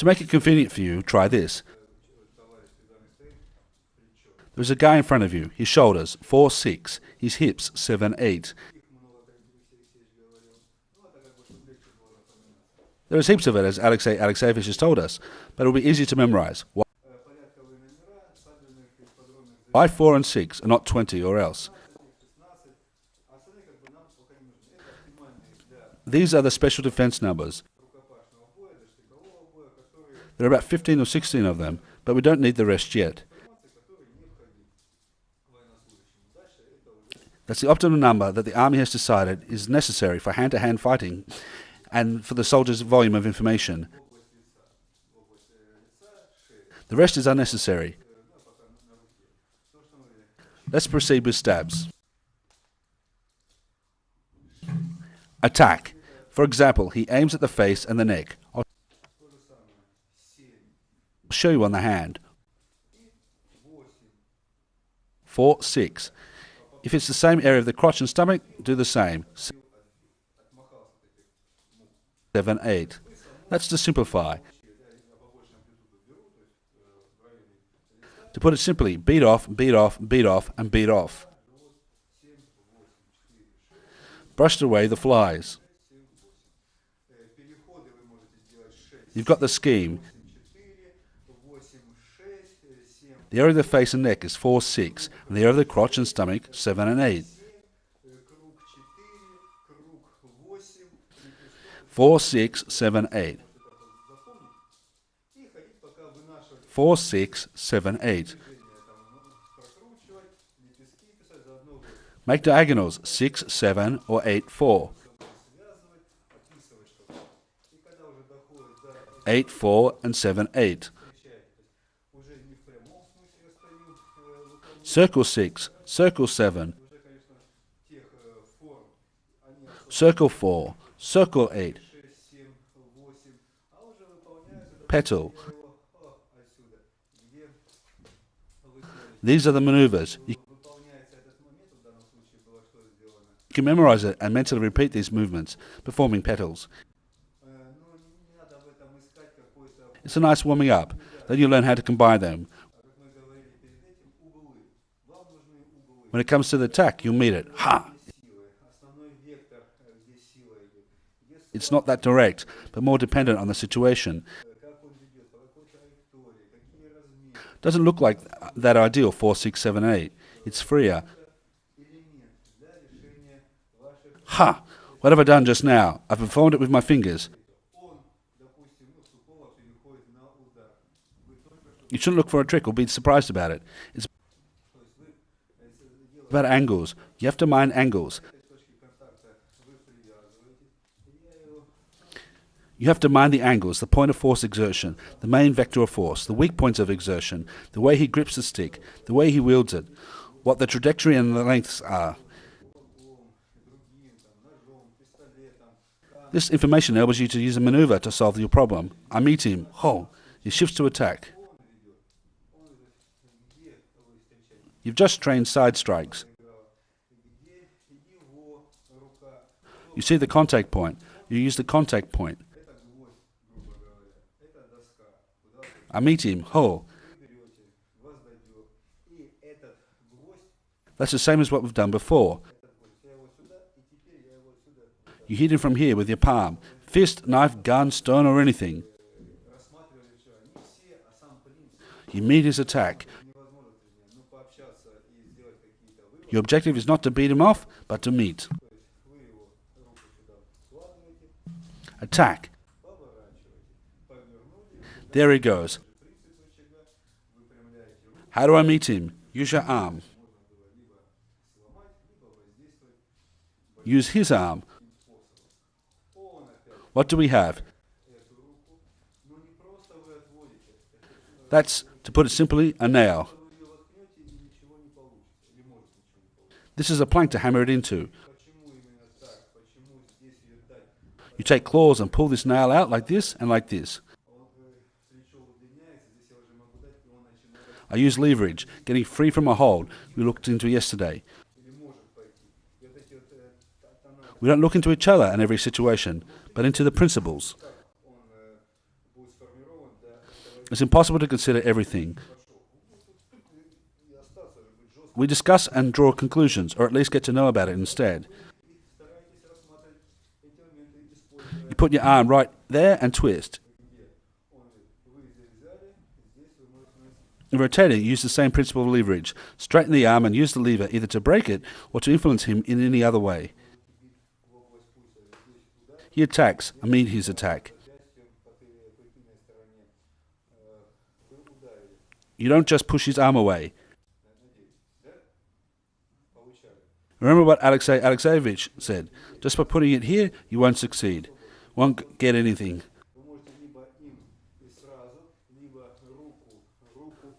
To make it convenient for you, try this. There's a guy in front of you, his shoulders 4-6, his hips 7-8. There is heaps of it, as Alexei Alexeevich has told us, but it will be easy to memorize. Why 4 and 6 and not 20 or else? These are the special defense numbers. There are about 15 or 16 of them, but we don't need the rest yet. That's the optimum number that the army has decided is necessary for hand-to-hand fighting and for the soldiers' volume of information. The rest is unnecessary. Let's proceed with stabs. Attack. For example, he aims at the face and the neck. I'll show you on the hand. 4-6. If it's the same area of the crotch and stomach, do the same. 7-8. That's to simplify. To put it simply, beat off, beat off, beat off, and beat off. Brushed away the flies. You've got the scheme. The area of the face and neck is 4-6, and the area of the crotch and stomach 7 and 8. 4-6, 7-8. 4-6, 7-8. Make diagonals 6-7 or 8-4. 8-4 and 7-8. Circle 6, circle 7. Circle 4, circle 8. Petal. These are the maneuvers. You can memorize it and mentally repeat these movements, performing petals. It's a nice warming up. Then you learn how to combine them. When it comes to the attack, you'll meet it. Ha! It's not that direct, but more dependent on the situation. Doesn't look like that ideal 4-6-7-8. It's freer. Ha! What have I done just now? I performed it with my fingers. You shouldn't look for a trick or be surprised about it. It's about angles. You have to mind angles. You have to mind the angles, the point of force exertion, the main vector of force, the weak points of exertion, the way he grips the stick, the way he wields it, what the trajectory and the lengths are. This information enables you to use a maneuver to solve your problem. I meet him. Ho! He shifts to attack. You've just trained side strikes. You see the contact point. You use the contact point. I meet him. Ho! That's the same as what we've done before. You hit him from here with your palm. Fist, knife, gun, stone or anything. You meet his attack. Your objective is not to beat him off, but to meet. Attack. There he goes. How do I meet him? Use your arm. Use his arm. What do we have? That's, to put it simply, a nail. This is a plank to hammer it into. You take claws and pull this nail out like this and like this. I use leverage, getting free from a hold we looked into yesterday. We don't look into each other in every situation, but into the principles. It's impossible to consider everything. We discuss and draw conclusions, or at least get to know about it instead. You put your arm right there and twist. In rotating, use the same principle of leverage. Straighten the arm and use the lever either to break it or to influence him in any other way. He attacks. I mean his attack. You don't just push his arm away. Remember what Alexei Alexeevich said. Just by putting it here, you won't succeed. Won't get anything.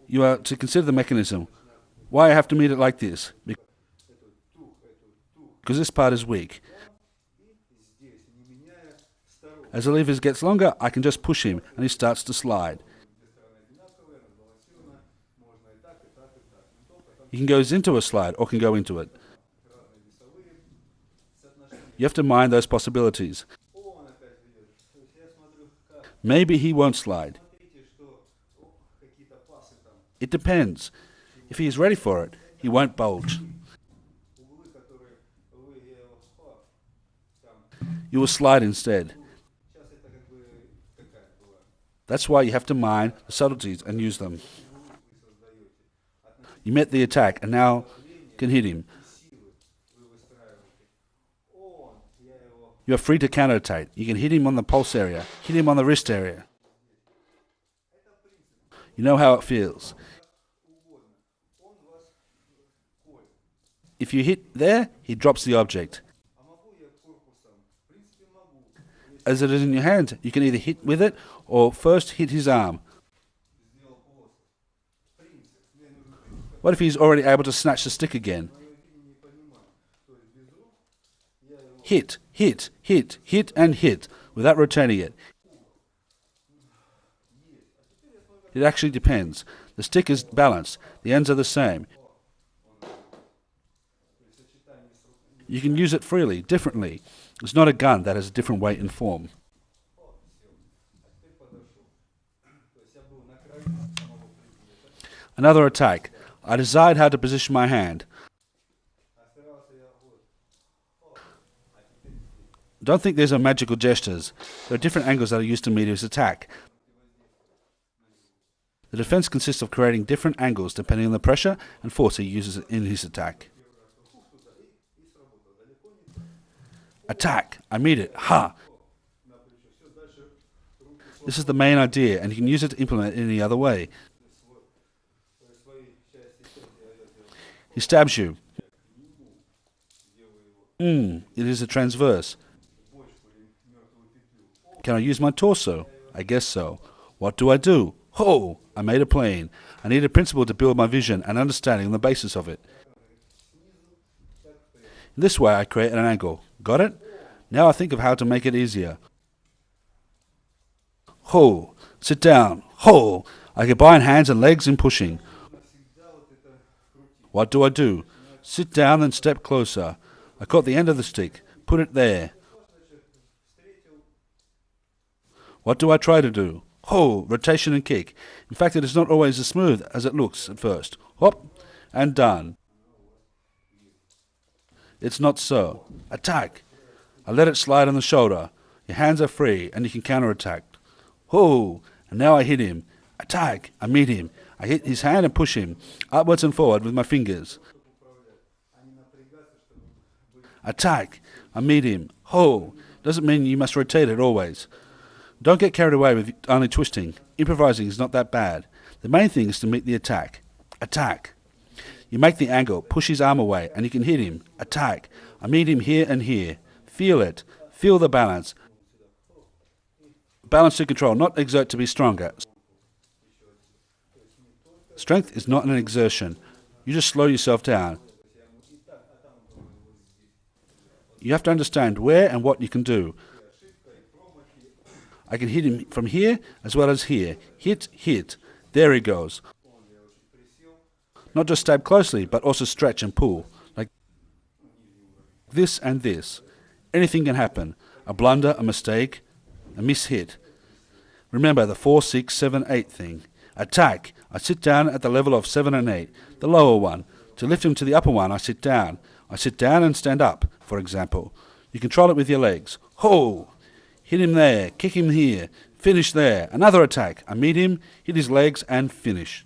You are to consider the mechanism. Why I have to meet it like this? Because this part is weak. As the lever gets longer, I can just push him and he starts to slide. He can go into a slide or can go into it. You have to mind those possibilities. Maybe he won't slide. It depends. If he is ready for it, he won't bulge. You will slide instead. That's why you have to mind the subtleties and use them. You met the attack and now can hit him. You are free to counterattack. You can hit him on the pulse area, hit him on the wrist area. You know how it feels. If you hit there, he drops the object. As it is in your hand, you can either hit with it or first hit his arm. What if he's already able to snatch the stick again? Hit, hit, hit, hit and hit without rotating it. It actually depends. The stick is balanced. The ends are the same. You can use it freely, differently. It's not a gun that has a different weight and form. Another attack. I decide how to position my hand. Don't think there's a magical gestures. There are different angles that are used to meet his attack. The defense consists of creating different angles depending on the pressure and force he uses in his attack. Attack. I meet it. Ha! This is the main idea, and you can use it to implement it in any other way. He stabs you. It is a transverse. Can I use my torso? I guess so. What do I do? Ho! I made a plane. I need a principle to build my vision and understanding on the basis of it. In this way I create an angle. Got it? Now I think of how to make it easier. Ho! Sit down. Ho! I combine hands and legs in pushing. What do I do? Sit down and step closer. I caught the end of the stick. Put it there. What do I try to do? Ho! Rotation and kick. In fact, it is not always as smooth as it looks at first. Hop! And done. It's not so. Attack! I let it slide on the shoulder. Your hands are free and you can counterattack. Ho! And now I hit him. Attack! I meet him. I hit his hand and push him, upwards and forward with my fingers. Attack! I meet him. Ho! Doesn't mean you must rotate it always. Don't get carried away with only twisting. Improvising is not that bad. The main thing is to meet the attack. Attack! You make the angle, push his arm away, and you can hit him. Attack! I meet him here and here. Feel it. Feel the balance. Balance to control, not exert to be stronger. Strength is not an exertion. You just slow yourself down. You have to understand where and what you can do. I can hit him from here as well as here. Hit, hit. There he goes. Not just stab closely, but also stretch and pull. Like this and this. Anything can happen. A blunder, a mistake, a mishit. Remember the 4, 6, 7, 8 thing. Attack. I sit down at the level of 7 and 8, the lower one. To lift him to the upper one, I sit down. I sit down and stand up, for example. You control it with your legs. Ho! Hit him there, kick him here, finish there. Another attack. I meet him, hit his legs, and finish.